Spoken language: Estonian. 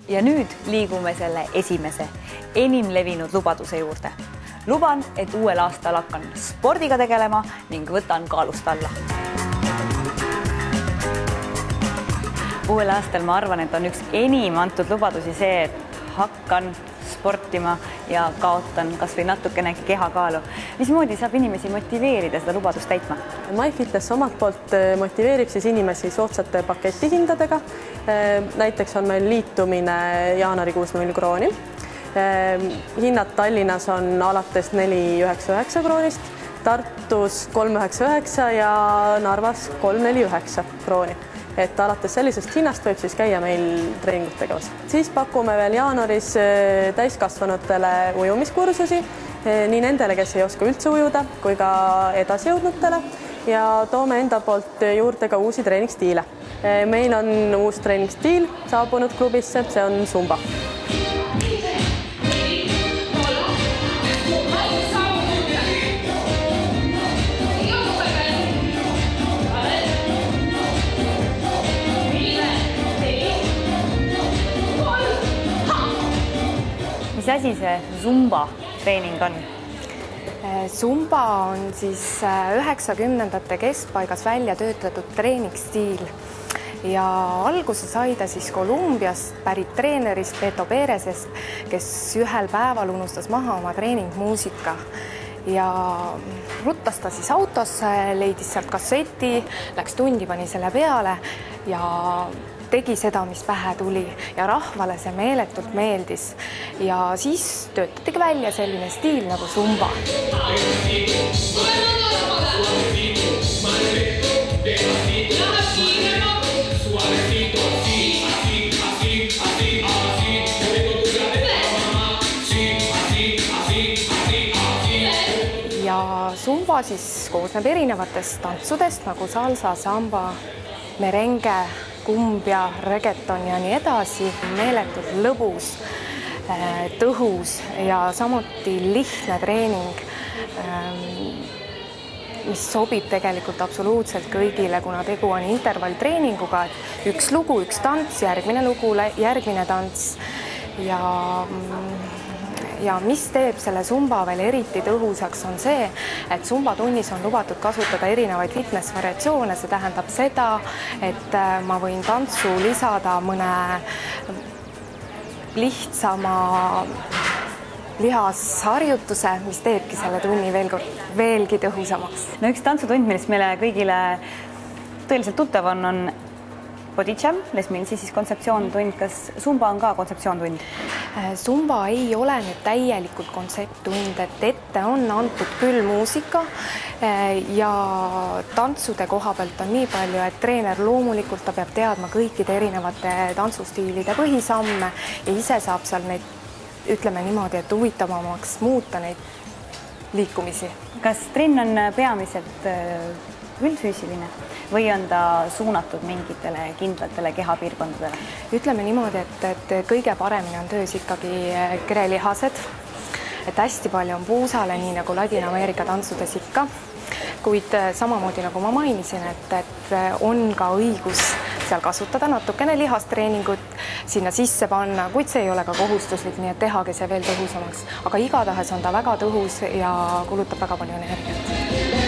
Ja nüüd liigume selle esimese, enim levinud lubaduse juurde. Luban, et uuel aastal hakkan spordiga tegelema ning võtan kaalust alla. Uuel aastal ma arvan, et on üks enim antud lubadusi see, et hakkan sportima ja kaotan kas või natukenegi kehakaalu. Mismoodi saab inimesi motiveerida seda lubadust täitma? MyFitness omalt poolt motiveerib siis inimesi soodsate paketihindadega. Näiteks on meil liitumine jaanuarikuus 0 krooni. Hinnad Tallinnas on alates 4,99 kroonist, Tartus 3,99 ja Narvas 3,49 krooni. Et alates sellisest hinnast võib siis käia meil treeningut tegemas. Siis pakume veel jaanuaris täiskasvanutele ujumiskursusi, nii nendele, kes ei oska üldse ujuda, kui ka edasijõudnutele ja toome enda poolt juurde ka uusi treeningstiile. Meil on uus treeningstiil saabunud klubisse, see on Zumba. Mis asi see Zumba treening on? Zumba on siis 90ndate keskpaigas välja töötatud treeningstiil ja alguse sai ta siis Kolumbiast pärit treenerist Beto Perezest, kes ühel päeval unustas maha oma treeningmuusika ja ruttas ta siis autosse, leidis sealt kasseti, läks tundi, pani selle peale ja tegi seda, mis pähe tuli ja rahvale see meeletult meeldis ja siis töötatigi välja selline stiil nagu Zumba. Ja Zumba siis koosneb erinevatest tantsudest nagu salsa, samba, merengue, kumbja, reggaeton ja nii edasi, meeletult lõbus, tõhus ja samuti lihtne treening, mis sobib tegelikult absoluutselt kõigile, kuna tegu on intervalltreeninguga, et üks lugu, üks tants, järgmine lugu, järgmine tants ja mis teeb selle Zumba veel eriti tõhusaks on see, et Zumba tunnis on lubatud kasutada erinevaid fitness-variatsioone, see tähendab seda, et ma võin tantsu lisada mõne lihtsama lihasharjutuse, mis teebki selle tunni veelgi tõhusamaks. No üks tantsutund, millest meile kõigile tõeliselt tuttav on Body Jam, Les Millsi siis kontseptsioontund. Kas Zumba on ka kontseptsioontund? Zumba ei ole nüüd täielikult kontsepttund, et ette on antud küll muusika ja tantsude koha pealt on nii palju, et treener loomulikult ta peab teadma kõikide erinevate tantsustiilide põhisamme ja ise saab seal neid, ütleme niimoodi, et huvitavamaks muuta neid liikumisi. Kas trenn on peamiselt üldfüüsiline või on ta suunatud mingitele kindlatele kehapiirkondadele? Ütleme niimoodi, et kõige paremini on töös ikkagi kerelihased, et hästi palju on puusale, nii nagu Ladina-Ameerika tantsudes ikka, kuid samamoodi nagu ma mainisin, et on ka õigus seal kasutada natukene lihastreeningut, sinna sisse panna, kuid see ei ole ka kohustuslik, nii et tehagi see veel tõhusamaks. Aga igatahes on ta väga tõhus ja kulutab väga palju energiat.